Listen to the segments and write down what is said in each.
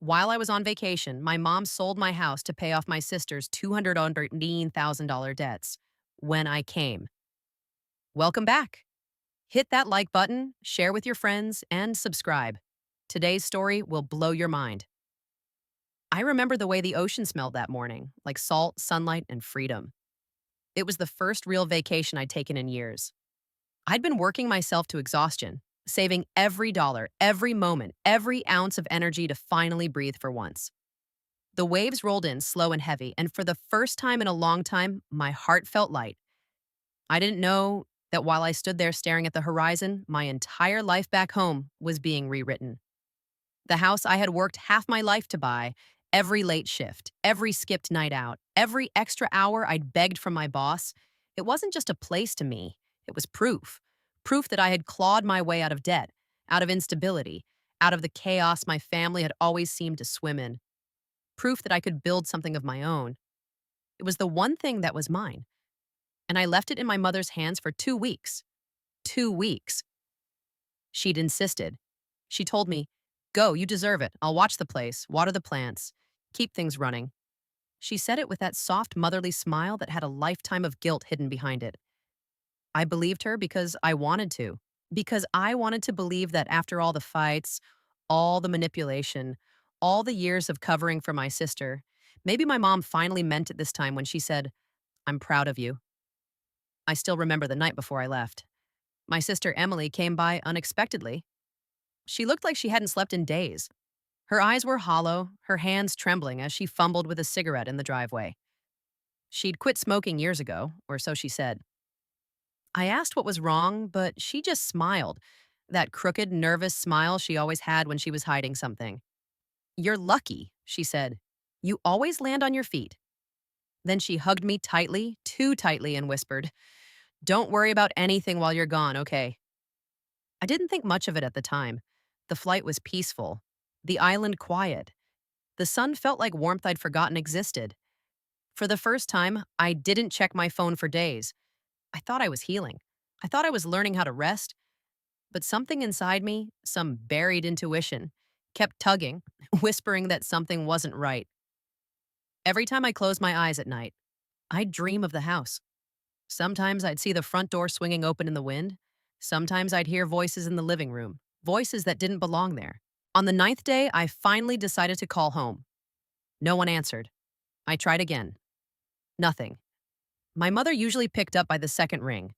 While I was on vacation, my mom sold my house to pay off my sister's $213,000 debts when I came. Welcome back. Hit that like button, share with your friends, and subscribe. Today's story will blow your mind. I remember the way the ocean smelled that morning, like salt, sunlight, and freedom. It was the first real vacation I'd taken in years. I'd been working myself to exhaustion, saving every dollar, every moment, every ounce of energy to finally breathe for once. The waves rolled in slow and heavy, and for the first time in a long time, my heart felt light. I didn't know that while I stood there staring at the horizon, my entire life back home was being rewritten. The house I had worked half my life to buy, every late shift, every skipped night out, every extra hour I'd begged from my boss, it wasn't just a place to me, it was proof. Proof that I had clawed my way out of debt, out of instability, out of the chaos my family had always seemed to swim in. Proof that I could build something of my own. It was the one thing that was mine, and I left it in my mother's hands for 2 weeks. 2 weeks. She'd insisted. She told me, "Go, you deserve it. I'll watch the place, water the plants, keep things running." She said it with that soft motherly smile that had a lifetime of guilt hidden behind it. I believed her because I wanted to. Because I wanted to believe that after all the fights, all the manipulation, all the years of covering for my sister, maybe my mom finally meant it this time when she said, "I'm proud of you." I still remember the night before I left. My sister Emily came by unexpectedly. She looked like she hadn't slept in days. Her eyes were hollow, her hands trembling as she fumbled with a cigarette in the driveway. She'd quit smoking years ago, or so she said. I asked what was wrong, but she just smiled. That crooked, nervous smile she always had when she was hiding something. "You're lucky," she said. "You always land on your feet." Then she hugged me tightly, too tightly, and whispered, "Don't worry about anything while you're gone, okay?" I didn't think much of it at the time. The flight was peaceful, the island quiet. The sun felt like warmth I'd forgotten existed. For the first time, I didn't check my phone for days. I thought I was healing. I thought I was learning how to rest, but something inside me, some buried intuition, kept tugging, whispering that something wasn't right. Every time I closed my eyes at night, I'd dream of the house. Sometimes I'd see the front door swinging open in the wind. Sometimes I'd hear voices in the living room, voices that didn't belong there. On the ninth day, I finally decided to call home. No one answered. I tried again. Nothing. My mother usually picked up by the second ring.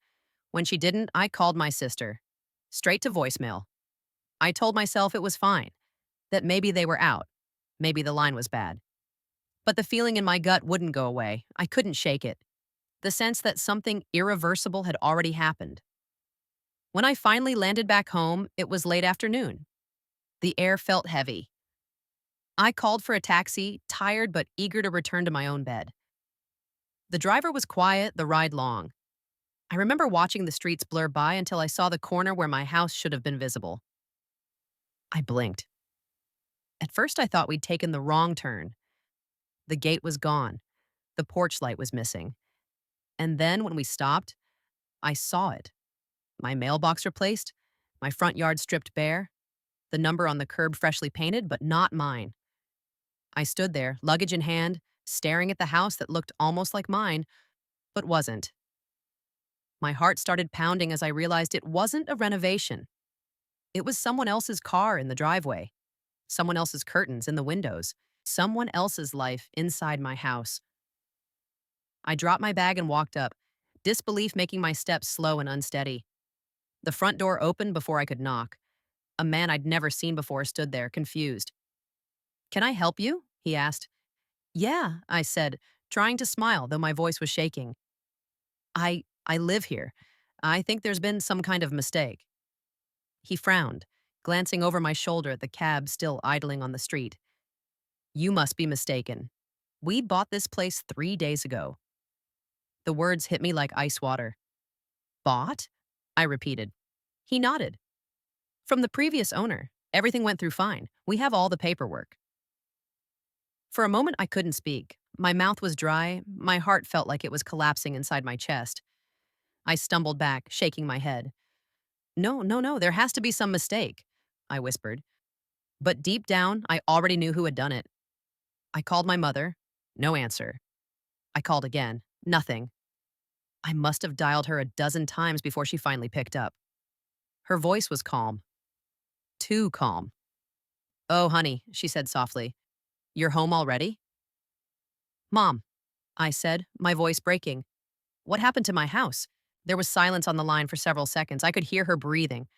When she didn't, I called my sister. Straight to voicemail. I told myself it was fine, that maybe they were out, maybe the line was bad. But the feeling in my gut wouldn't go away. I couldn't shake it. The sense that something irreversible had already happened. When I finally landed back home, it was late afternoon. The air felt heavy. I called for a taxi, tired but eager to return to my own bed. The driver was quiet, the ride long. I remember watching the streets blur by until I saw the corner where my house should have been visible. I blinked. At first, I thought we'd taken the wrong turn. The gate was gone. The porch light was missing. And then, when we stopped, I saw it. My mailbox replaced, my front yard stripped bare, the number on the curb freshly painted, but not mine. I stood there, luggage in hand, staring at the house that looked almost like mine, but wasn't. My heart started pounding as I realized it wasn't a renovation. It was someone else's car in the driveway, someone else's curtains in the windows, someone else's life inside my house. I dropped my bag and walked up, disbelief making my steps slow and unsteady. The front door opened before I could knock. A man I'd never seen before stood there, confused. "Can I help you?" he asked. "Yeah," I said, trying to smile, though my voice was shaking. I live here. I think there's been some kind of mistake." He frowned, glancing over my shoulder at the cab still idling on the street. "You must be mistaken. We bought this place 3 days ago." The words hit me like ice water. "Bought?" I repeated. He nodded. "From the previous owner. Everything went through fine. We have all the paperwork." For a moment, I couldn't speak. My mouth was dry. My heart felt like it was collapsing inside my chest. I stumbled back, shaking my head. "No, no, no, there has to be some mistake," I whispered. But deep down, I already knew who had done it. I called my mother. No answer. I called again. Nothing. I must have dialed her a dozen times before she finally picked up. Her voice was calm. Too calm. "Oh, honey," she said softly. "You're home already?" "Mom," I said, my voice breaking. "What happened to my house?" There was silence on the line for several seconds. I could hear her breathing.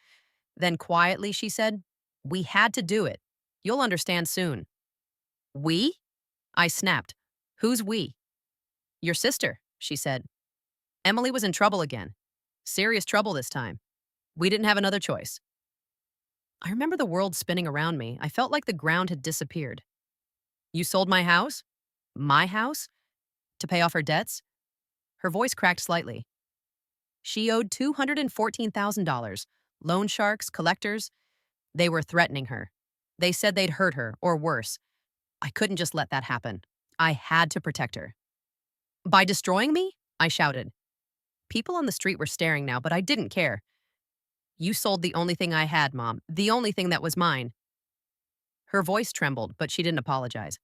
Then quietly she said, "We had to do it. You'll understand soon." "We?" I snapped. "Who's we?" "Your sister," she said. "Emily was in trouble again. Serious trouble this time. We didn't have another choice." I remember the world spinning around me. I felt like the ground had disappeared. "You sold my house? My house? To pay off her debts?" Her voice cracked slightly. "She owed $214,000. Loan sharks, collectors, they were threatening her. They said they'd hurt her, or worse. I couldn't just let that happen. I had to protect her." "By destroying me?" I shouted. People on the street were staring now, but I didn't care. "You sold the only thing I had, Mom. The only thing that was mine." Her voice trembled, but she didn't apologize.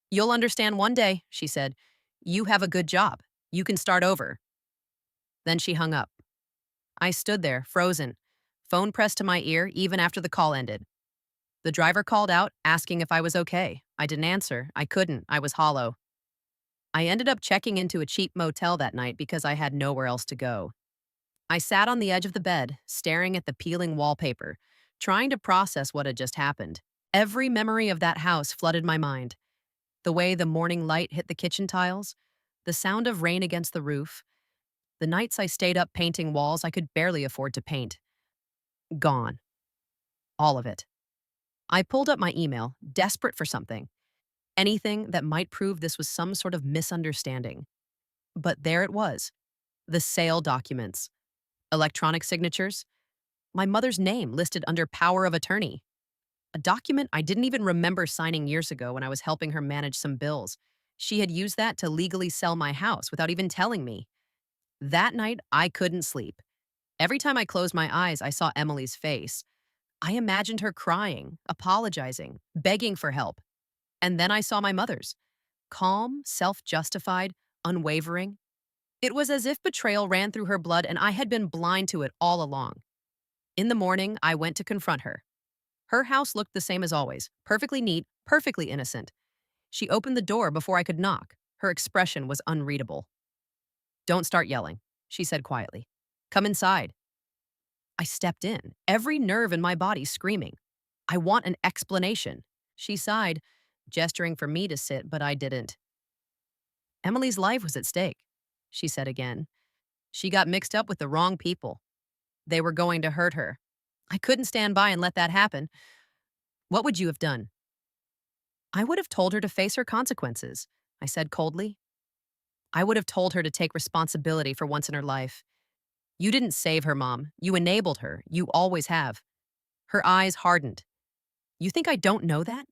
"You'll understand one day," she said. "You have a good job. You can start over." Then she hung up. I stood there, frozen, phone pressed to my ear even after the call ended. The driver called out, asking if I was okay. I didn't answer. I couldn't. I was hollow. I ended up checking into a cheap motel that night because I had nowhere else to go. I sat on the edge of the bed, staring at the peeling wallpaper, trying to process what had just happened. Every memory of that house flooded my mind. The way the morning light hit the kitchen tiles, the sound of rain against the roof, the nights I stayed up painting walls I could barely afford to paint. Gone. All of it. I pulled up my email, desperate for something. Anything that might prove this was some sort of misunderstanding. But there it was. The sale documents. Electronic signatures. My mother's name listed under power of attorney. A document I didn't even remember signing years ago when I was helping her manage some bills. She had used that to legally sell my house without even telling me. That night, I couldn't sleep. Every time I closed my eyes, I saw Emily's face. I imagined her crying, apologizing, begging for help. And then I saw my mother's. Calm, self-justified, unwavering. It was as if betrayal ran through her blood and I had been blind to it all along. In the morning, I went to confront her. Her house looked the same as always, perfectly neat, perfectly innocent. She opened the door before I could knock. Her expression was unreadable. "Don't start yelling," she said quietly. "Come inside." I stepped in, every nerve in my body screaming. "I want an explanation." She sighed, gesturing for me to sit, but I didn't. "Emily's life was at stake," she said again. "She got mixed up with the wrong people. They were going to hurt her. I couldn't stand by and let that happen. What would you have done?" "I would have told her to face her consequences," I said coldly. "I would have told her to take responsibility for once in her life. You didn't save her, Mom. You enabled her. You always have." Her eyes hardened. "You think I don't know that?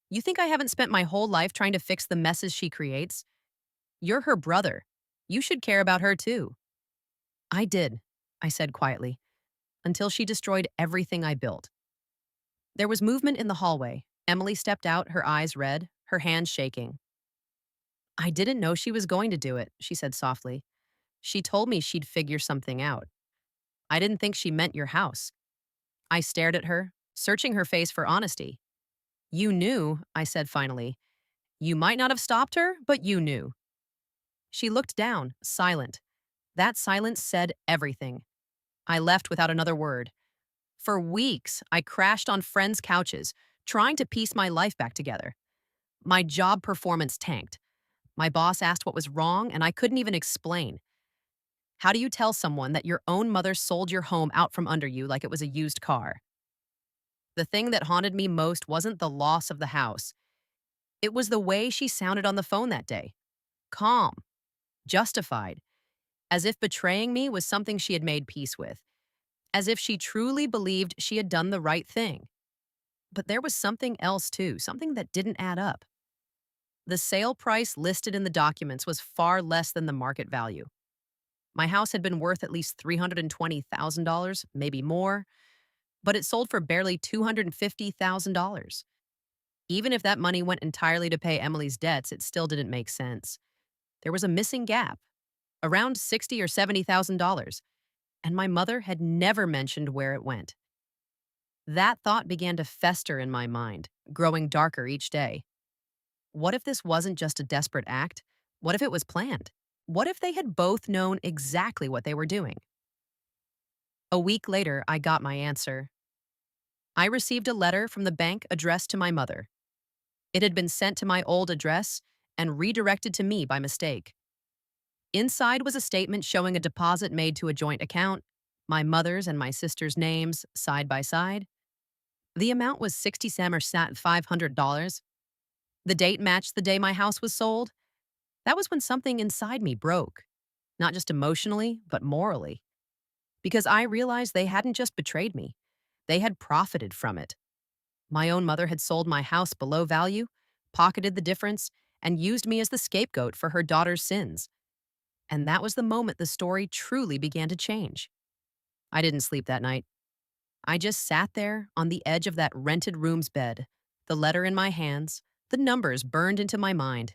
You think I haven't spent my whole life trying to fix the messes she creates? You're her brother. You should care about her too." "I did," I said quietly, "until she destroyed everything I built." There was movement in the hallway. Emily stepped out, her eyes red, her hands shaking. "I didn't know she was going to do it," she said softly. "She told me she'd figure something out. I didn't think she meant your house." I stared at her, searching her face for honesty. "You knew," I said finally. "You might not have stopped her, but you knew." She looked down, silent. That silence said everything. I left without another word. For weeks, I crashed on friends' couches, trying to piece my life back together. My job performance tanked. My boss asked what was wrong, and I couldn't even explain. How do you tell someone that your own mother sold your home out from under you like it was a used car? The thing that haunted me most wasn't the loss of the house. It was the way she sounded on the phone that day. Calm, justified, as if betraying me was something she had made peace with, as if she truly believed she had done the right thing. But there was something else too, something that didn't add up. The sale price listed in the documents was far less than the market value. My house had been worth at least $320,000, maybe more. but it sold for barely $250,000. Even if that money went entirely to pay Emily's debts, it still didn't make sense. There was a missing gap, around $60 or $70,000, and my mother had never mentioned where it went. That thought began to fester in my mind, growing darker each day. What if this wasn't just a desperate act? What if it was planned? What if they had both known exactly what they were doing? A week later, I got my answer. I received a letter from the bank addressed to my mother. It had been sent to my old address and redirected to me by mistake. Inside was a statement showing a deposit made to a joint account, my mother's and my sister's names side by side. The amount was 60 or sat $500. The date matched the day my house was sold. That was when something inside me broke, not just emotionally, but morally, because I realized they hadn't just betrayed me, they had profited from it. My own mother had sold my house below value, pocketed the difference, and used me as the scapegoat for her daughter's sins. And that was the moment the story truly began to change. I didn't sleep that night. I just sat there on the edge of that rented room's bed, the letter in my hands, the numbers burned into my mind.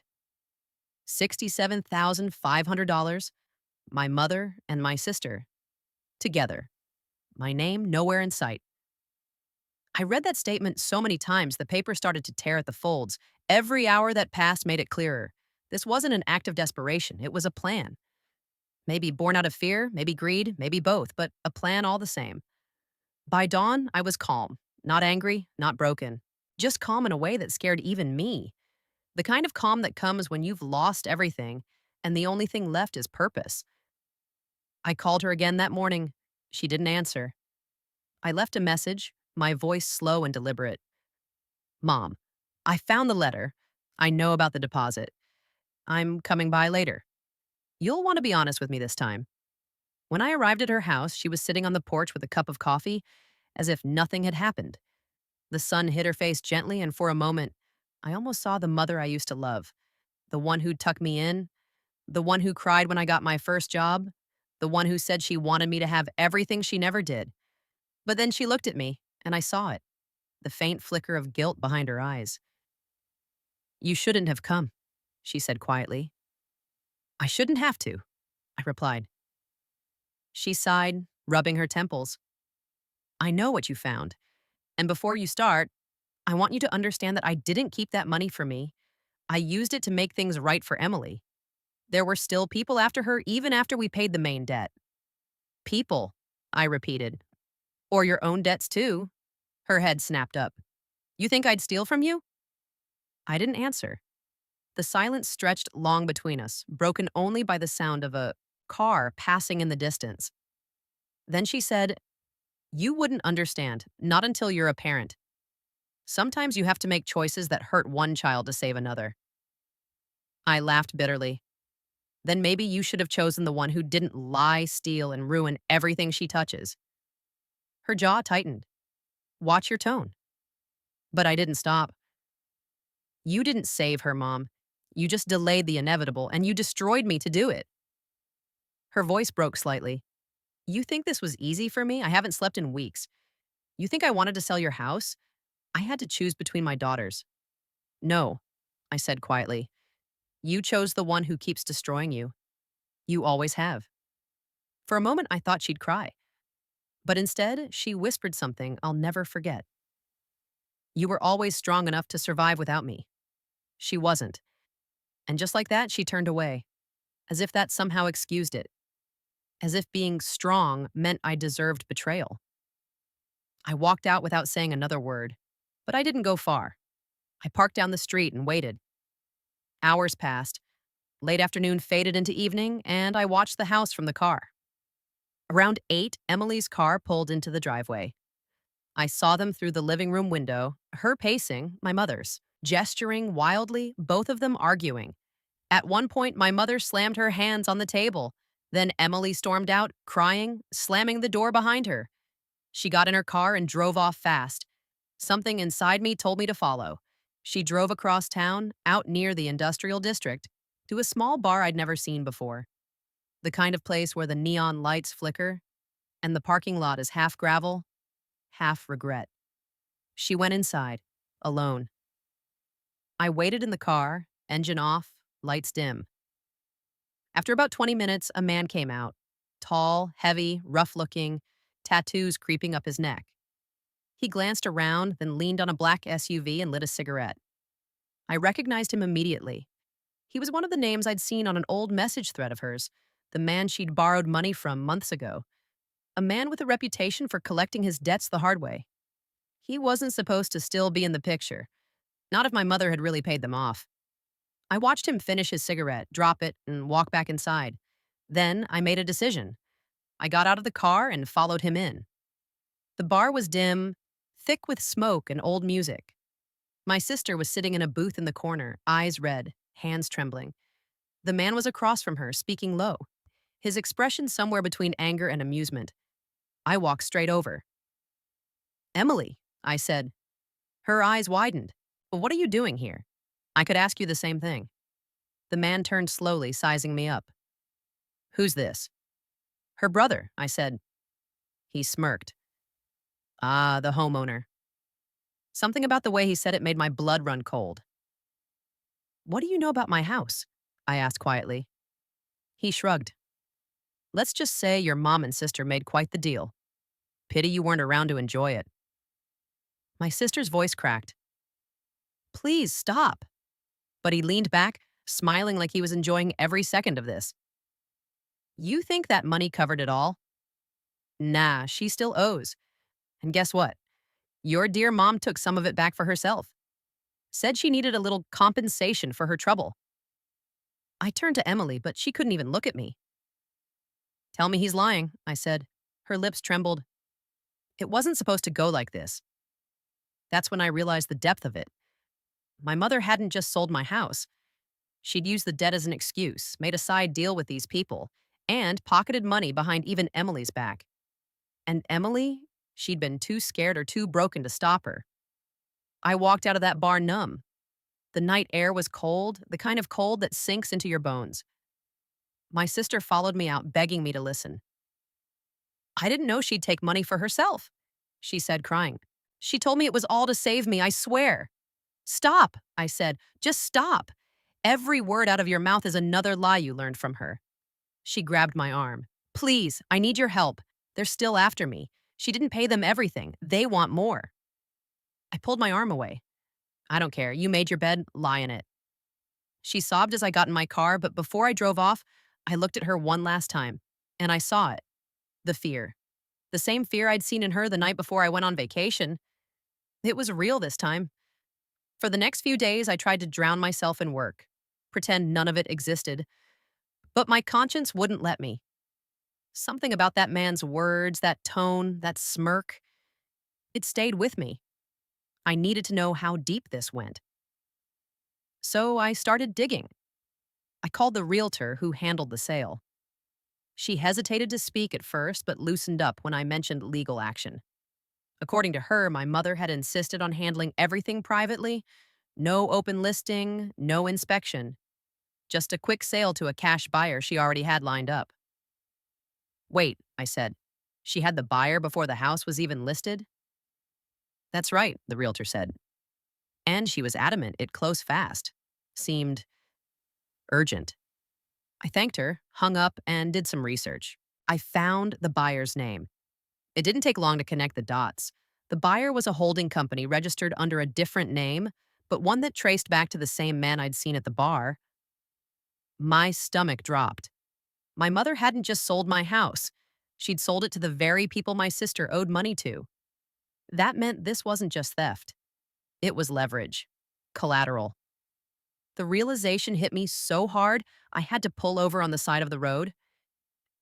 $67,500, my mother and my sister, together. My name nowhere in sight. I read that statement so many times the paper started to tear at the folds. Every hour that passed made it clearer. This wasn't an act of desperation, it was a plan. Maybe born out of fear, maybe greed, maybe both, but a plan all the same. By dawn, I was calm, not angry, not broken, just calm in a way that scared even me. The kind of calm that comes when you've lost everything and the only thing left is purpose. I called her again that morning. She didn't answer. I left a message, my voice slow and deliberate. Mom, I found the letter. I know about the deposit. I'm coming by later. You'll want to be honest with me this time. When I arrived at her house, she was sitting on the porch with a cup of coffee, as if nothing had happened. The sun hit her face gently, and for a moment, I almost saw the mother I used to love. The one who'd tuck me in, the one who cried when I got my first job, the one who said she wanted me to have everything she never did. But then she looked at me, and I saw it, the faint flicker of guilt behind her eyes. You shouldn't have come, she said quietly. I shouldn't have to, I replied. She sighed, rubbing her temples. I know what you found. And before you start, I want you to understand that I didn't keep that money for me. I used it to make things right for Emily. There were still people after her even after we paid the main debt. People, I repeated. Or your own debts too. Her head snapped up. You think I'd steal from you? I didn't answer. The silence stretched long between us, broken only by the sound of a car passing in the distance. Then she said, You wouldn't understand, not until you're a parent. Sometimes you have to make choices that hurt one child to save another. I laughed bitterly. Then maybe you should have chosen the one who didn't lie, steal, and ruin everything she touches. Her jaw tightened. Watch your tone. But I didn't stop. You didn't save her, Mom. You just delayed the inevitable, and you destroyed me to do it. Her voice broke slightly. You think this was easy for me? I haven't slept in weeks. You think I wanted to sell your house? I had to choose between my daughters. No, I said quietly. You chose the one who keeps destroying you. You always have. For a moment, I thought she'd cry. But instead, she whispered something I'll never forget. You were always strong enough to survive without me. She wasn't. And just like that, she turned away, as if that somehow excused it, as if being strong meant I deserved betrayal. I walked out without saying another word, but I didn't go far. I parked down the street and waited. Hours passed. Late afternoon faded into evening, and I watched the house from the car. Around 8, Emily's car pulled into the driveway. I saw them through the living room window, her pacing, my mother's, gesturing wildly, both of them arguing. At one point, my mother slammed her hands on the table. Then Emily stormed out, crying, slamming the door behind her. She got in her car and drove off fast. Something inside me told me to follow. She drove across town, out near the industrial district, to a small bar I'd never seen before. The kind of place where the neon lights flicker and the parking lot is half gravel, half regret. She went inside, alone. I waited in the car, engine off, lights dim. After about 20 minutes, a man came out. Tall, heavy, rough looking, tattoos creeping up his neck. He glanced around, then leaned on a black SUV and lit a cigarette. I recognized him immediately. He was one of the names I'd seen on an old message thread of hers, the man she'd borrowed money from months ago. A man with a reputation for collecting his debts the hard way. He wasn't supposed to still be in the picture, not if my mother had really paid them off. I watched him finish his cigarette, drop it, and walk back inside. Then I made a decision. I got out of the car and followed him in. The bar was dim, thick with smoke and old music. My sister was sitting in a booth in the corner, eyes red, hands trembling. The man was across from her, speaking low, his expression somewhere between anger and amusement. I walked straight over. "Emily," I said. Her eyes widened. "What are you doing here?" "I could ask you the same thing." The man turned slowly, sizing me up. "Who's this?" "Her brother," I said. He smirked. "Ah, the homeowner." Something about the way he said it made my blood run cold. "What do you know about my house?" I asked quietly. He shrugged. "Let's just say your mom and sister made quite the deal. Pity you weren't around to enjoy it." My sister's voice cracked. "Please stop." But he leaned back, smiling like he was enjoying every second of this. "You think that money covered it all?" "Nah, she still owes. And guess what? Your dear mom took some of it back for herself. Said she needed a little compensation for her trouble." I turned to Emily, but she couldn't even look at me. "Tell me he's lying," I said. Her lips trembled. "It wasn't supposed to go like this." That's when I realized the depth of it. My mother hadn't just sold my house. She'd used the debt as an excuse, made a side deal with these people, and pocketed money behind even Emily's back. And Emily, she'd been too scared or too broken to stop her. I walked out of that bar numb. The night air was cold, the kind of cold that sinks into your bones. My sister followed me out, begging me to listen. "I didn't know she'd take money for herself," she said, crying. "She told me it was all to save me, I swear." "Stop," I said. "Just stop. Every word out of your mouth is another lie you learned from her." She grabbed my arm. "Please, I need your help. They're still after me. She didn't pay them everything. They want more." I pulled my arm away. "I don't care. You made your bed. Lie in it." She sobbed as I got in my car, but before I drove off, I looked at her one last time, and I saw it. The fear. The same fear I'd seen in her the night before I went on vacation. It was real this time. For the next few days, I tried to drown myself in work, pretend none of it existed. But my conscience wouldn't let me. Something about that man's words, that tone, that smirk, it stayed with me. I needed to know how deep this went. So I started digging. I called the realtor who handled the sale. She hesitated to speak at first, but loosened up when I mentioned legal action. According to her, my mother had insisted on handling everything privately. No open listing, no inspection. Just a quick sale to a cash buyer she already had lined up. "Wait," I said. "She had the buyer before the house was even listed?" "That's right," the realtor said. And she was adamant it closed fast. Seemed urgent. I thanked her, hung up, and did some research. I found the buyer's name. It didn't take long to connect the dots. The buyer was a holding company registered under a different name, but one that traced back to the same man I'd seen at the bar. My stomach dropped. My mother hadn't just sold my house. She'd sold it to the very people my sister owed money to. That meant this wasn't just theft. It was leverage. Collateral. The realization hit me so hard, I had to pull over on the side of the road.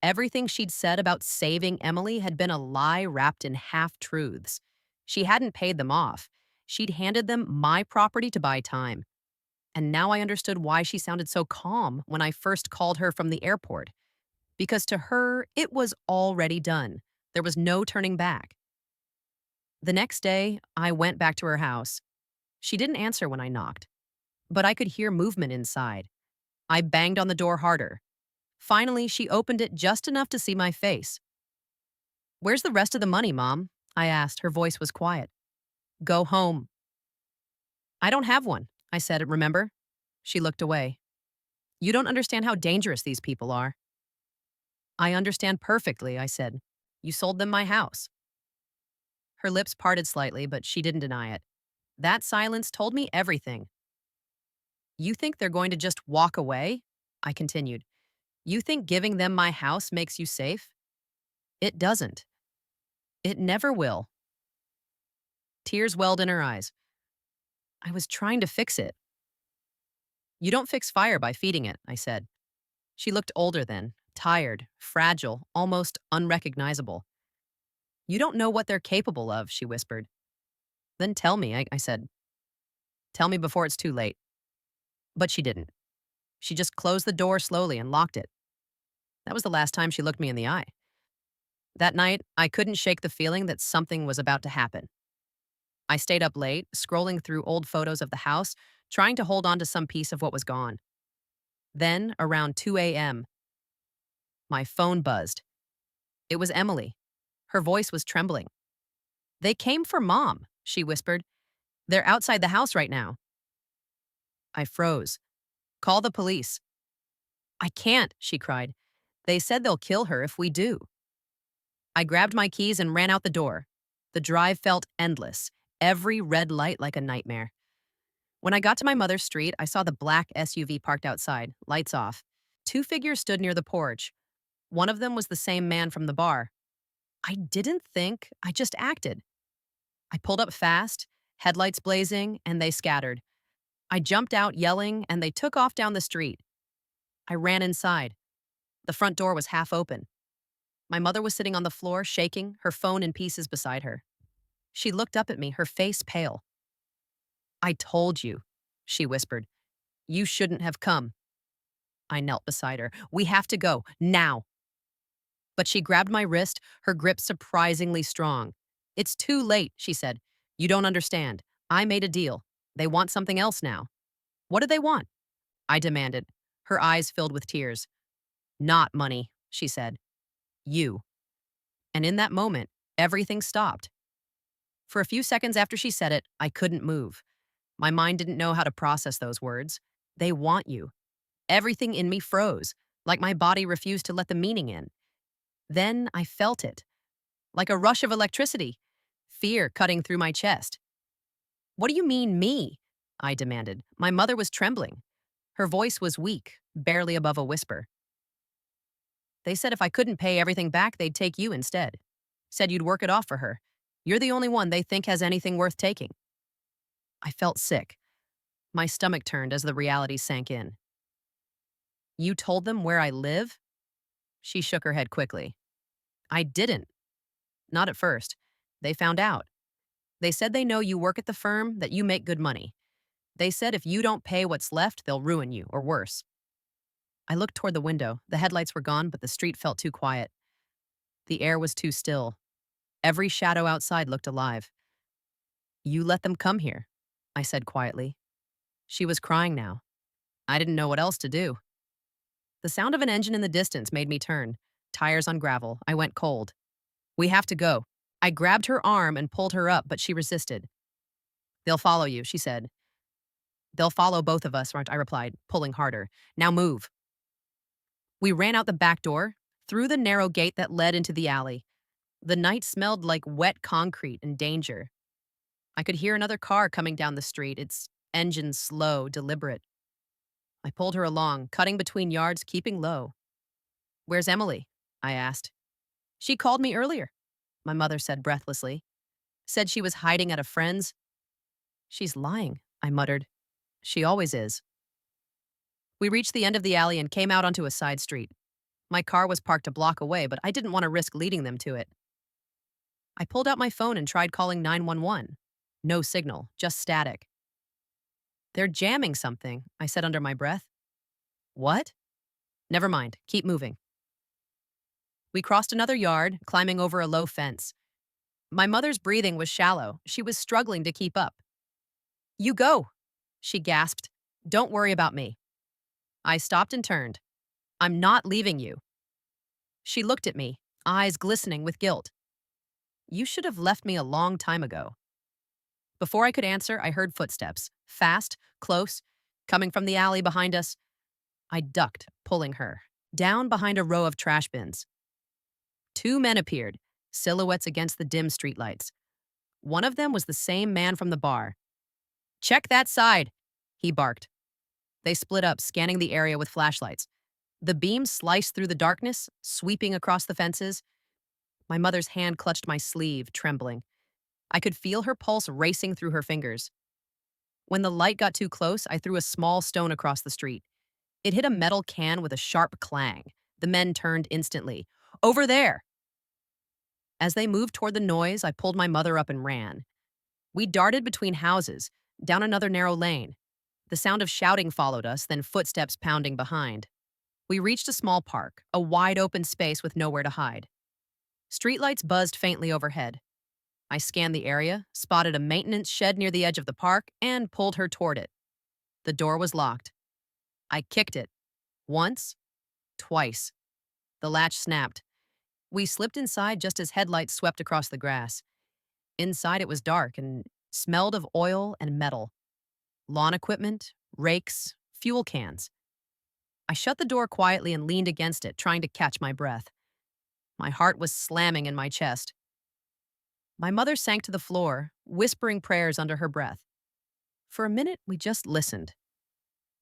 Everything she'd said about saving Emily had been a lie wrapped in half-truths. She hadn't paid them off. She'd handed them my property to buy time. And now I understood why she sounded so calm when I first called her from the airport. Because to her, it was already done. There was no turning back. The next day, I went back to her house. She didn't answer when I knocked, but I could hear movement inside. I banged on the door harder. Finally, she opened it just enough to see my face. "Where's the rest of the money, Mom?" I asked. Her voice was quiet. Go home. I don't have one, I said, remember? She looked away. You don't understand how dangerous these people are. I understand perfectly, I said. You sold them my house. Her lips parted slightly, but she didn't deny it. That silence told me everything. You think they're going to just walk away? I continued. You think giving them my house makes you safe? It doesn't. It never will. Tears welled in her eyes. I was trying to fix it. You don't fix fire by feeding it, I said. She looked older then, tired, fragile, almost unrecognizable. You don't know what they're capable of, she whispered. Then tell me, I said. Tell me before it's too late. But she didn't. She just closed the door slowly and locked it. That was the last time she looked me in the eye. That night, I couldn't shake the feeling that something was about to happen. I stayed up late, scrolling through old photos of the house, trying to hold on to some piece of what was gone. Then, around 2 a.m., my phone buzzed. It was Emily. Her voice was trembling. They came for Mom, she whispered. They're outside the house right now. I froze. Call the police. I can't, she cried. They said they'll kill her if we do. I grabbed my keys and ran out the door. The drive felt endless, every red light like a nightmare. When I got to my mother's street, I saw the black SUV parked outside, lights off. Two figures stood near the porch. One of them was the same man from the bar. I didn't think, I just acted. I pulled up fast, headlights blazing, and they scattered. I jumped out yelling, and they took off down the street. I ran inside. The front door was half open. My mother was sitting on the floor, shaking, her phone in pieces beside her. She looked up at me, her face pale. I told you, she whispered. You shouldn't have come. I knelt beside her. We have to go, now. But she grabbed my wrist, her grip surprisingly strong. It's too late, she said. You don't understand. I made a deal. They want something else now. What do they want? I demanded. Her eyes filled with tears. Not money, she said. You. And in that moment, everything stopped. For a few seconds after she said it, I couldn't move. My mind didn't know how to process those words. They want you. Everything in me froze, like my body refused to let the meaning in. Then I felt it, like a rush of electricity, fear cutting through my chest. What do you mean, me? I demanded. My mother was trembling. Her voice was weak, barely above a whisper. They said if I couldn't pay everything back, they'd take you instead. Said you'd work it off for her. You're the only one they think has anything worth taking. I felt sick. My stomach turned as the reality sank in. You told them where I live? She shook her head quickly. I didn't. Not at first. They found out. They said they know you work at the firm, that you make good money. They said if you don't pay what's left, they'll ruin you, or worse. I looked toward the window. The headlights were gone, but the street felt too quiet. The air was too still. Every shadow outside looked alive. You let them come here, I said quietly. She was crying now. I didn't know what else to do. The sound of an engine in the distance made me turn. Tires on gravel. I went cold. We have to go. I grabbed her arm and pulled her up, but she resisted. They'll follow you, she said. They'll follow both of us, I replied, pulling harder. Now move. We ran out the back door, through the narrow gate that led into the alley. The night smelled like wet concrete and danger. I could hear another car coming down the street, its engine slow, deliberate. I pulled her along, cutting between yards, keeping low. Where's Emily? I asked. She called me earlier, my mother said breathlessly. Said she was hiding at a friend's. She's lying, I muttered. She always is. We reached the end of the alley and came out onto a side street. My car was parked a block away, but I didn't want to risk leading them to it. I pulled out my phone and tried calling 911. No signal, just static. They're jamming something, I said under my breath. What? Never mind, keep moving. We crossed another yard, climbing over a low fence. My mother's breathing was shallow. She was struggling to keep up. You go, she gasped. Don't worry about me. I stopped and turned. I'm not leaving you. She looked at me, eyes glistening with guilt. You should have left me a long time ago. Before I could answer, I heard footsteps. Fast, close, coming from the alley behind us. I ducked, pulling her. Down behind a row of trash bins. Two men appeared, silhouettes against the dim streetlights. One of them was the same man from the bar. Check that side, he barked. They split up, scanning the area with flashlights. The beam sliced through the darkness, sweeping across the fences. My mother's hand clutched my sleeve, trembling. I could feel her pulse racing through her fingers. When the light got too close, I threw a small stone across the street. It hit a metal can with a sharp clang. The men turned instantly. Over there! As they moved toward the noise, I pulled my mother up and ran. We darted between houses, down another narrow lane. The sound of shouting followed us, then footsteps pounding behind. We reached a small park, a wide open space with nowhere to hide. Streetlights buzzed faintly overhead. I scanned the area, spotted a maintenance shed near the edge of the park, and pulled her toward it. The door was locked. I kicked it. Once, twice. The latch snapped. We slipped inside just as headlights swept across the grass. Inside it was dark and smelled of oil and metal. Lawn equipment, rakes, fuel cans. I shut the door quietly and leaned against it, trying to catch my breath. My heart was slamming in my chest. My mother sank to the floor, whispering prayers under her breath. For a minute, we just listened.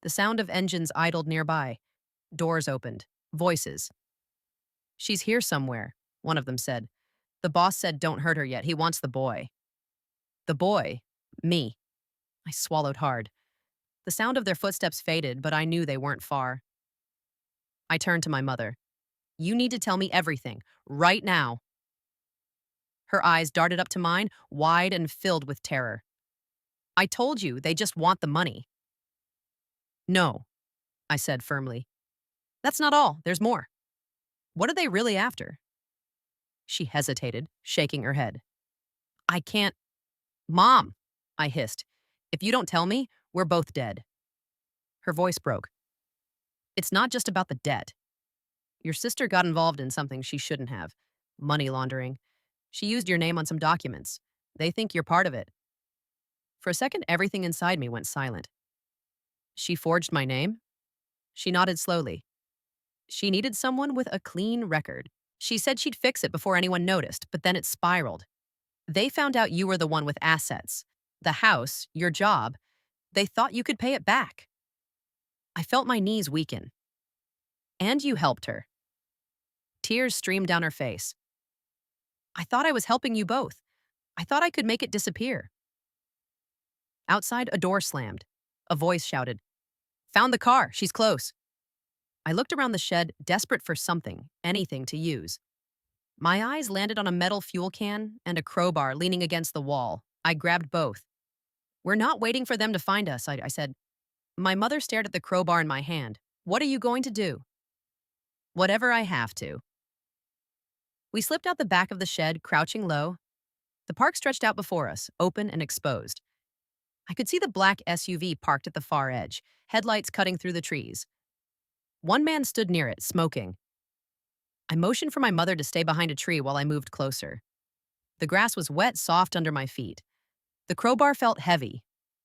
The sound of engines idled nearby. Doors opened. Voices. She's here somewhere, one of them said. The boss said don't hurt her yet. He wants the boy. The boy? Me. I swallowed hard. The sound of their footsteps faded, but I knew they weren't far. I turned to my mother. You need to tell me everything, right now. Her eyes darted up to mine, wide and filled with terror. I told you, they just want the money. No, I said firmly. That's not all. There's more. What are they really after? She hesitated, shaking her head. I can't. Mom, I hissed. If you don't tell me, we're both dead. Her voice broke. It's not just about the debt. Your sister got involved in something she shouldn't have. Money laundering. She used your name on some documents. They think you're part of it. For a second, everything inside me went silent. She forged my name? She nodded slowly. She needed someone with a clean record. She said she'd fix it before anyone noticed, but then it spiraled. They found out you were the one with assets. The house, your job. They thought you could pay it back. I felt my knees weaken. And you helped her. Tears streamed down her face. I thought I was helping you both. I thought I could make it disappear. Outside, a door slammed. A voice shouted, Found the car. She's close. I looked around the shed, desperate for something, anything to use. My eyes landed on a metal fuel can and a crowbar leaning against the wall. I grabbed both. We're not waiting for them to find us, I said. My mother stared at the crowbar in my hand. What are you going to do? Whatever I have to. We slipped out the back of the shed, crouching low. The park stretched out before us, open and exposed. I could see the black SUV parked at the far edge, headlights cutting through the trees. One man stood near it, smoking. I motioned for my mother to stay behind a tree while I moved closer. The grass was wet, soft under my feet. The crowbar felt heavy,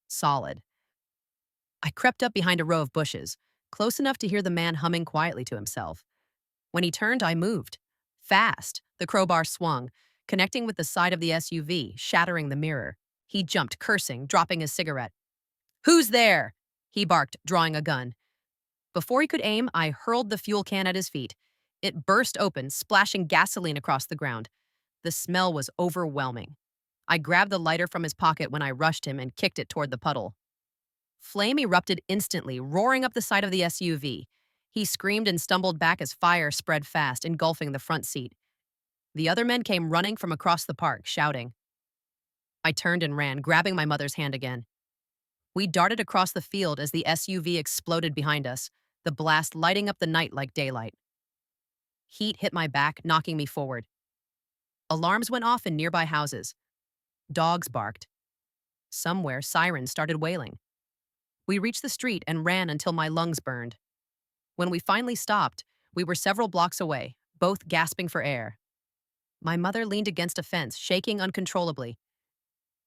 solid. I crept up behind a row of bushes, close enough to hear the man humming quietly to himself. When he turned, I moved. Fast, the crowbar swung, connecting with the side of the SUV, shattering the mirror. He jumped, cursing, dropping his cigarette. Who's there? He barked, drawing a gun. Before he could aim, I hurled the fuel can at his feet. It burst open, splashing gasoline across the ground. The smell was overwhelming. I grabbed the lighter from his pocket when I rushed him and kicked it toward the puddle. Flame erupted instantly, roaring up the side of the SUV. He screamed and stumbled back as fire spread fast, engulfing the front seat. The other men came running from across the park, shouting. I turned and ran, grabbing my mother's hand again. We darted across the field as the SUV exploded behind us, the blast lighting up the night like daylight. Heat hit my back, knocking me forward. Alarms went off in nearby houses. Dogs barked. Somewhere, sirens started wailing. We reached the street and ran until my lungs burned. When we finally stopped, we were several blocks away, both gasping for air. My mother leaned against a fence, shaking uncontrollably.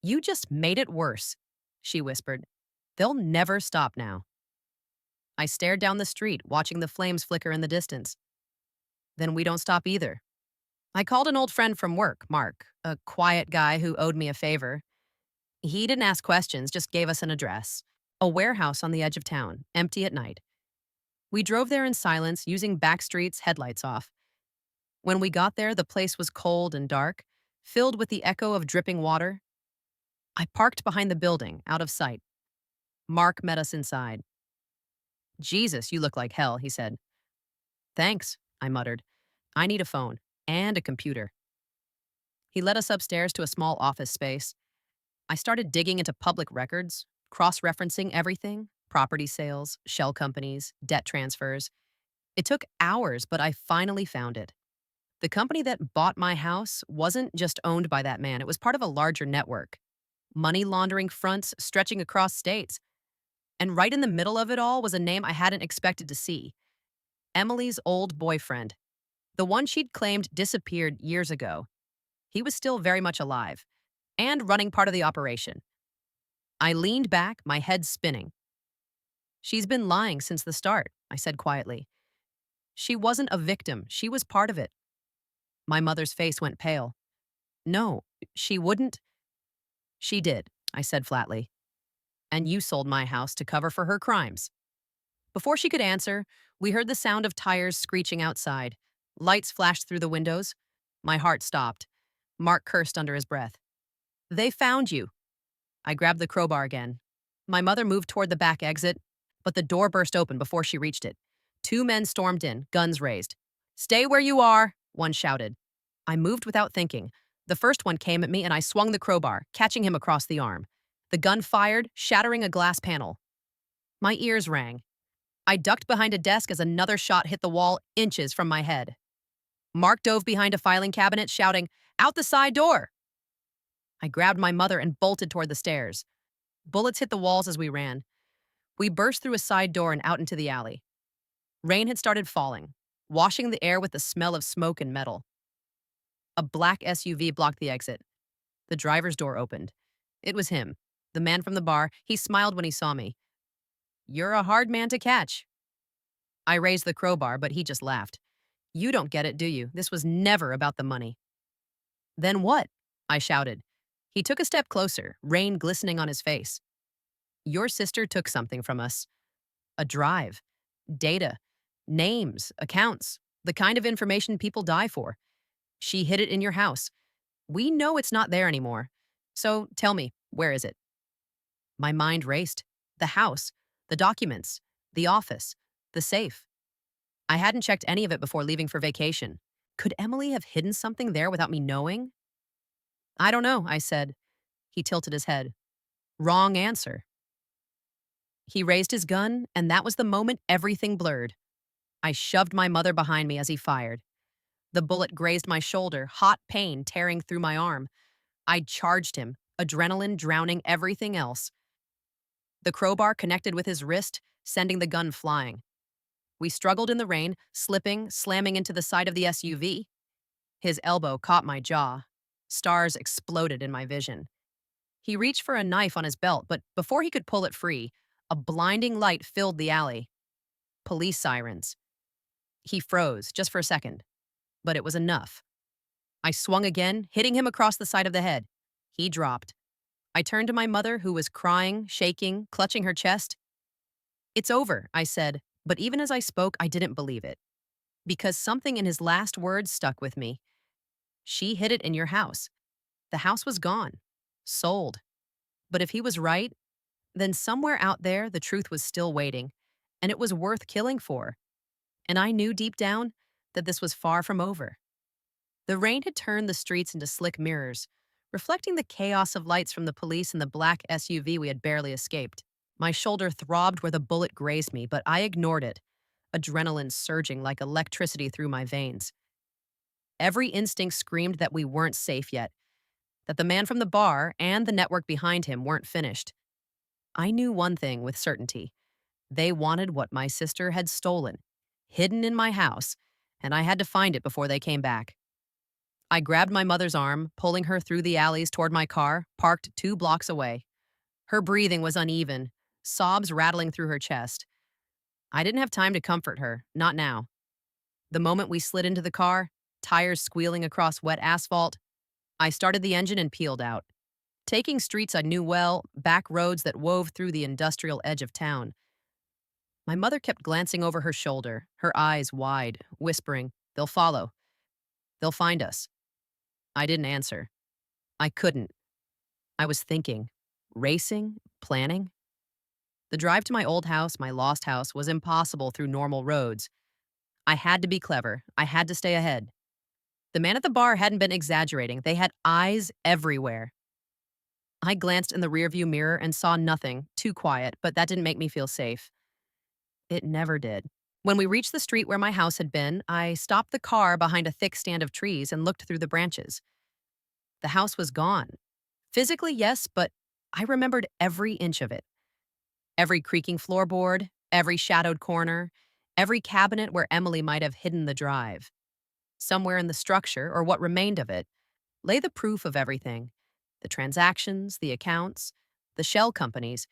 You just made it worse, she whispered. They'll never stop now. I stared down the street, watching the flames flicker in the distance. Then we don't stop either. I called an old friend from work, Mark, a quiet guy who owed me a favor. He didn't ask questions, just gave us an address. A warehouse on the edge of town, empty at night. We drove there in silence, using back streets, headlights off. When we got there, the place was cold and dark, filled with the echo of dripping water. I parked behind the building, out of sight. Mark met us inside. Jesus, you look like hell, he said. Thanks, I muttered. I need a phone and a computer. He led us upstairs to a small office space. I started digging into public records, cross-referencing everything, property sales, shell companies, debt transfers. It took hours, but I finally found it. The company that bought my house wasn't just owned by that man, it was part of a larger network. Money laundering fronts stretching across states. And right in the middle of it all was a name I hadn't expected to see. Emily's old boyfriend. The one she'd claimed disappeared years ago. He was still very much alive and running part of the operation. I leaned back, my head spinning. She's been lying since the start, I said quietly. She wasn't a victim, she was part of it. My mother's face went pale. No, she wouldn't. She did, I said flatly. And you sold my house to cover for her crimes. Before she could answer, we heard the sound of tires screeching outside. Lights flashed through the windows. My heart stopped. Mark cursed under his breath. They found you. I grabbed the crowbar again. My mother moved toward the back exit, but the door burst open before she reached it. Two men stormed in, guns raised. Stay where you are, one shouted. I moved without thinking. The first one came at me and I swung the crowbar, catching him across the arm. The gun fired, shattering a glass panel. My ears rang. I ducked behind a desk as another shot hit the wall inches from my head. Mark dove behind a filing cabinet, shouting, "Out the side door!" I grabbed my mother and bolted toward the stairs. Bullets hit the walls as we ran. We burst through a side door and out into the alley. Rain had started falling, washing the air with the smell of smoke and metal. A black SUV blocked the exit. The driver's door opened. It was him, the man from the bar. He smiled when he saw me. You're a hard man to catch. I raised the crowbar, but he just laughed. You don't get it, do you? This was never about the money. Then what? I shouted. He took a step closer, rain glistening on his face. Your sister took something from us. A drive. Data. Names. Accounts. The kind of information people die for. She hid it in your house. We know it's not there anymore. So tell me, where is it? My mind raced. The house. The documents. The office. The safe. I hadn't checked any of it before leaving for vacation. Could Emily have hidden something there without me knowing? I don't know, I said. He tilted his head. Wrong answer. He raised his gun, and that was the moment everything blurred. I shoved my mother behind me as he fired. The bullet grazed my shoulder, hot pain tearing through my arm. I charged him, adrenaline drowning everything else. The crowbar connected with his wrist, sending the gun flying. We struggled in the rain, slipping, slamming into the side of the SUV. His elbow caught my jaw. Stars exploded in my vision. He reached for a knife on his belt, but before he could pull it free, a blinding light filled the alley. Police sirens. He froze, just for a second, but it was enough. I swung again, hitting him across the side of the head. He dropped. I turned to my mother, who was crying, shaking, clutching her chest. It's over, I said, but even as I spoke, I didn't believe it. Because something in his last words stuck with me. She hid it in your house. The house was gone. Sold. But if he was right, then somewhere out there the truth was still waiting, and it was worth killing for. And I knew deep down that this was far from over. The rain had turned the streets into slick mirrors, reflecting the chaos of lights from the police and the black SUV we had barely escaped. My shoulder throbbed where the bullet grazed me, but I ignored it, adrenaline surging like electricity through my veins. Every instinct screamed that we weren't safe yet, that the man from the bar and the network behind him weren't finished. I knew one thing with certainty. They wanted what my sister had stolen, hidden in my house, and I had to find it before they came back. I grabbed my mother's arm, pulling her through the alleys toward my car, parked 2 blocks away. Her breathing was uneven, sobs rattling through her chest. I didn't have time to comfort her, not now. The moment we slid into the car, tires squealing across wet asphalt, I started the engine and peeled out. Taking streets I knew well, back roads that wove through the industrial edge of town. My mother kept glancing over her shoulder, her eyes wide, whispering, "They'll follow. They'll find us." I didn't answer. I couldn't. I was thinking, racing, planning. The drive to my old house, my lost house, was impossible through normal roads. I had to be clever. I had to stay ahead. The man at the bar hadn't been exaggerating. They had eyes everywhere. I glanced in the rearview mirror and saw nothing, too quiet, but that didn't make me feel safe. It never did. When we reached the street where my house had been, I stopped the car behind a thick stand of trees and looked through the branches. The house was gone. Physically, yes, but I remembered every inch of it. Every creaking floorboard, every shadowed corner, every cabinet where Emily might have hidden the drive. Somewhere in the structure, or what remained of it, lay the proof of everything: the transactions, the accounts, the shell companies,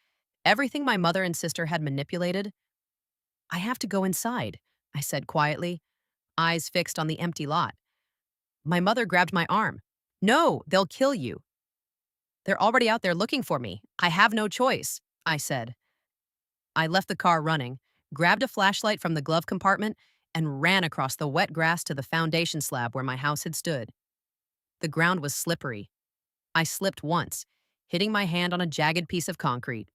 everything my mother and sister had manipulated. "I have to go inside," I said quietly, eyes fixed on the empty lot. My mother grabbed my arm. "No, they'll kill you. They're already out there looking for me. I have no choice," I said. I left the car running, grabbed a flashlight from the glove compartment, and ran across the wet grass to the foundation slab where my house had stood. The ground was slippery. I slipped once, hitting my hand on a jagged piece of concrete.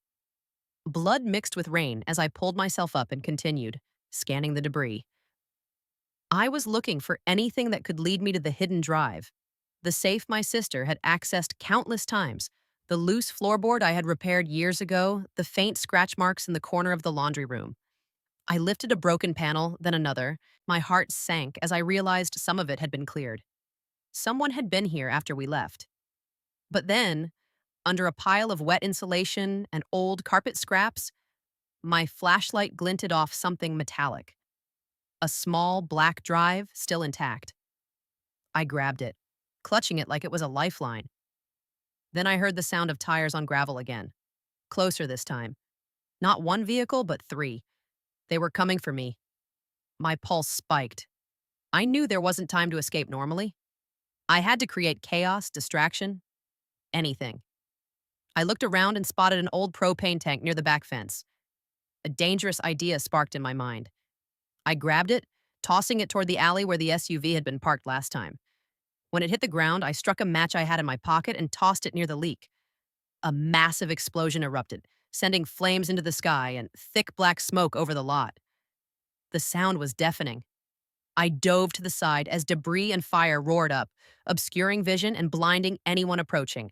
Blood mixed with rain as I pulled myself up and continued, scanning the debris. I was looking for anything that could lead me to the hidden drive, the safe my sister had accessed countless times, the loose floorboard I had repaired years ago, the faint scratch marks in the corner of the laundry room. I lifted a broken panel, then another. My heart sank as I realized some of it had been cleared. Someone had been here after we left. But then, under a pile of wet insulation and old carpet scraps, my flashlight glinted off something metallic. A small black drive, still intact. I grabbed it, clutching it like it was a lifeline. Then I heard the sound of tires on gravel again. Closer this time. Not one vehicle, but 3. They were coming for me. My pulse spiked. I knew there wasn't time to escape normally. I had to create chaos, distraction, anything. I looked around and spotted an old propane tank near the back fence. A dangerous idea sparked in my mind. I grabbed it, tossing it toward the alley where the SUV had been parked last time. When it hit the ground, I struck a match I had in my pocket and tossed it near the leak. A massive explosion erupted, sending flames into the sky and thick black smoke over the lot. The sound was deafening. I dove to the side as debris and fire roared up, obscuring vision and blinding anyone approaching.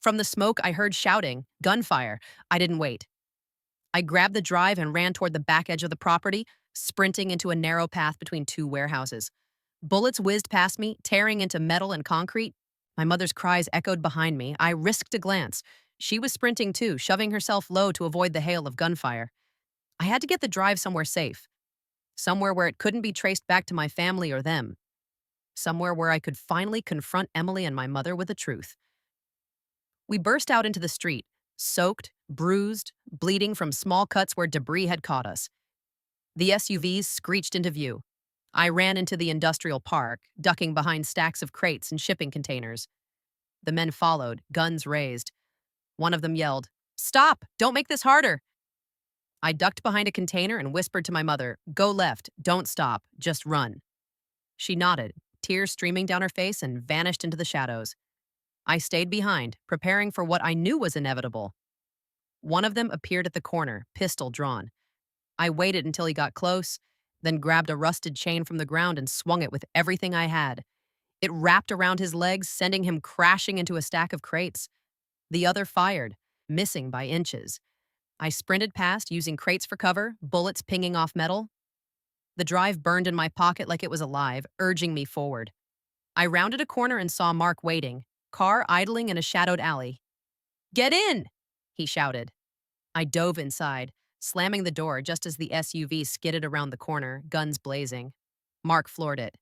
From the smoke, I heard shouting, gunfire. I didn't wait. I grabbed the drive and ran toward the back edge of the property, sprinting into a narrow path between 2 warehouses. Bullets whizzed past me, tearing into metal and concrete. My mother's cries echoed behind me. I risked a glance. She was sprinting too, shoving herself low to avoid the hail of gunfire. I had to get the drive somewhere safe, somewhere where it couldn't be traced back to my family or them, somewhere where I could finally confront Emily and my mother with the truth. We burst out into the street, soaked, bruised, bleeding from small cuts where debris had caught us. The SUVs screeched into view. I ran into the industrial park, ducking behind stacks of crates and shipping containers. The men followed, guns raised. One of them yelled, "Stop! Don't make this harder!" I ducked behind a container and whispered to my mother, "Go left, don't stop, just run." She nodded, tears streaming down her face, and vanished into the shadows. I stayed behind, preparing for what I knew was inevitable. One of them appeared at the corner, pistol drawn. I waited until he got close, then grabbed a rusted chain from the ground and swung it with everything I had. It wrapped around his legs, sending him crashing into a stack of crates. The other fired, missing by inches. I sprinted past, using crates for cover, bullets pinging off metal. The drive burned in my pocket like it was alive, urging me forward. I rounded a corner and saw Mark waiting, car idling in a shadowed alley. "Get in!" he shouted. I dove inside, slamming the door just as the SUV skidded around the corner, guns blazing. Mark floored it.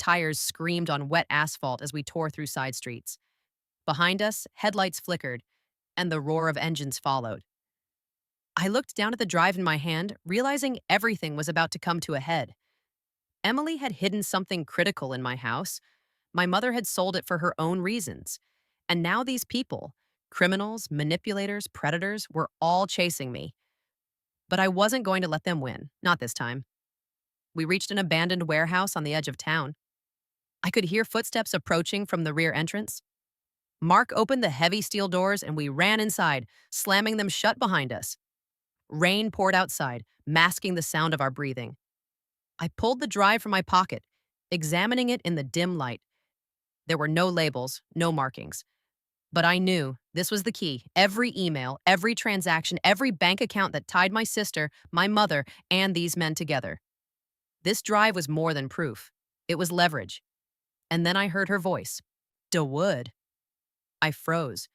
tires screamed on wet asphalt as we tore through side streets. Behind us, headlights flickered, and the roar of engines followed. I looked down at the drive in my hand, realizing everything was about to come to a head. Emily had hidden something critical in my house. My mother had sold it for her own reasons. And now these people, criminals, manipulators, predators, were all chasing me. But I wasn't going to let them win, not this time. We reached an abandoned warehouse on the edge of town. I could hear footsteps approaching from the rear entrance. Mark opened the heavy steel doors and we ran inside, slamming them shut behind us. Rain poured outside, masking the sound of our breathing. I pulled the drive from my pocket, examining it in the dim light. There were no labels, no markings. But I knew this was the key. Every email, every transaction, every bank account that tied my sister, my mother, and these men together. This drive was more than proof. It was leverage. And then I heard her voice. DeWood. I froze.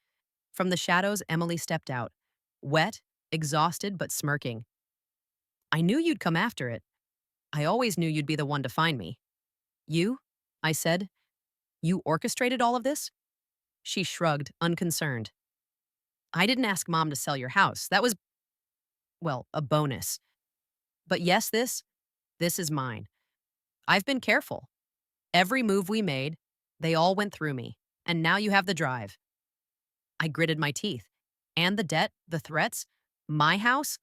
From the shadows, Emily stepped out. Wet, exhausted, but smirking. I knew you'd come after it. I always knew you'd be the one to find me. You? I said. You orchestrated all of this? She shrugged, unconcerned. I didn't ask Mom to sell your house. That was, well, a bonus. But yes, this is mine. I've been careful. Every move we made, they all went through me. And now you have the drive. I gritted my teeth. And the debt, the threats, my house,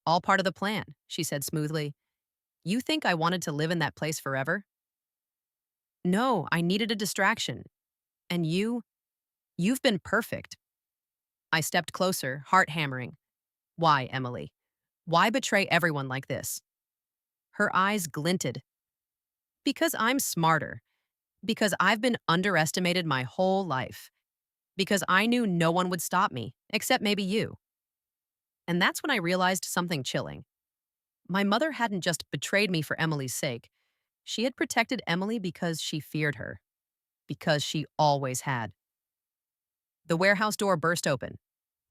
all part of the plan, she said smoothly. You think I wanted to live in that place forever? No, I needed a distraction. And you've been perfect. I stepped closer, heart hammering. Why, Emily? Why betray everyone like this? Her eyes glinted. Because I'm smarter. Because I've been underestimated my whole life. Because I knew no one would stop me, except maybe you. And that's when I realized something chilling. My mother hadn't just betrayed me for Emily's sake. She had protected Emily because she feared her. Because she always had. The warehouse door burst open.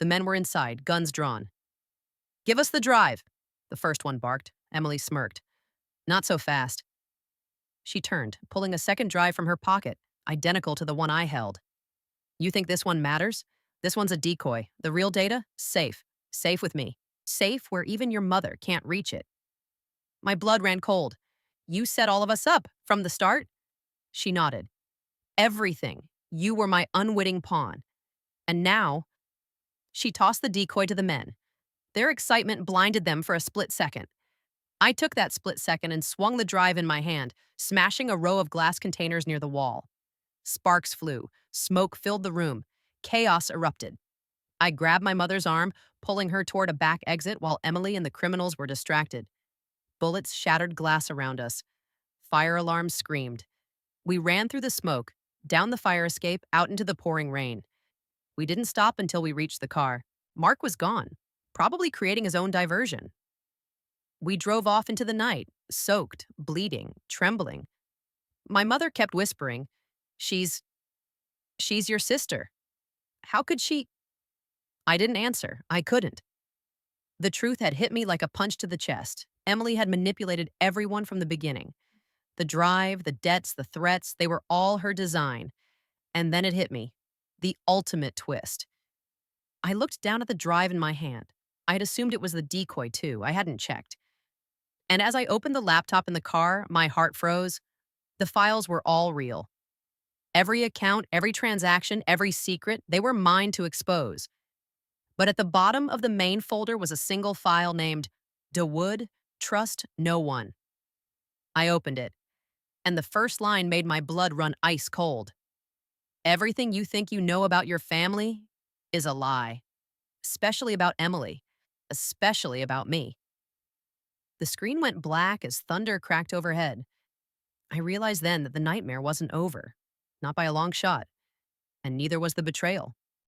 The men were inside, guns drawn. Give us the drive, the first one barked. Emily smirked. Not so fast. She turned, pulling a second drive from her pocket, identical to the one I held. You think this one matters? This one's a decoy. The real data? Safe. Safe with me. Safe where even your mother can't reach it. My blood ran cold. You set all of us up from the start? She nodded. Everything. You were my unwitting pawn. And now, she tossed the decoy to the men. Their excitement blinded them for a split second. I took that split second and swung the drive in my hand, smashing a row of glass containers near the wall. Sparks flew. Smoke filled the room. Chaos erupted. I grabbed my mother's arm, pulling her toward a back exit while Emily and the criminals were distracted. Bullets shattered glass around us. Fire alarms screamed. We ran through the smoke, down the fire escape, out into the pouring rain. We didn't stop until we reached the car. Mark was gone, probably creating his own diversion. We drove off into the night, soaked, bleeding, trembling. My mother kept whispering, She's your sister. How could she? I didn't answer. I couldn't. The truth had hit me like a punch to the chest. Emily had manipulated everyone from the beginning. The drive, the debts, the threats, they were all her design. And then it hit me. The ultimate twist. I looked down at the drive in my hand. I had assumed it was the decoy, too. I hadn't checked. And as I opened the laptop in the car, my heart froze. The files were all real. Every account, every transaction, every secret, they were mine to expose. But at the bottom of the main folder was a single file named DeWood, Trust No One. I opened it, and the first line made my blood run ice cold. Everything you think you know about your family is a lie, especially about Emily, especially about me. The screen went black as thunder cracked overhead. I realized then that the nightmare wasn't over, not by a long shot, and neither was the betrayal.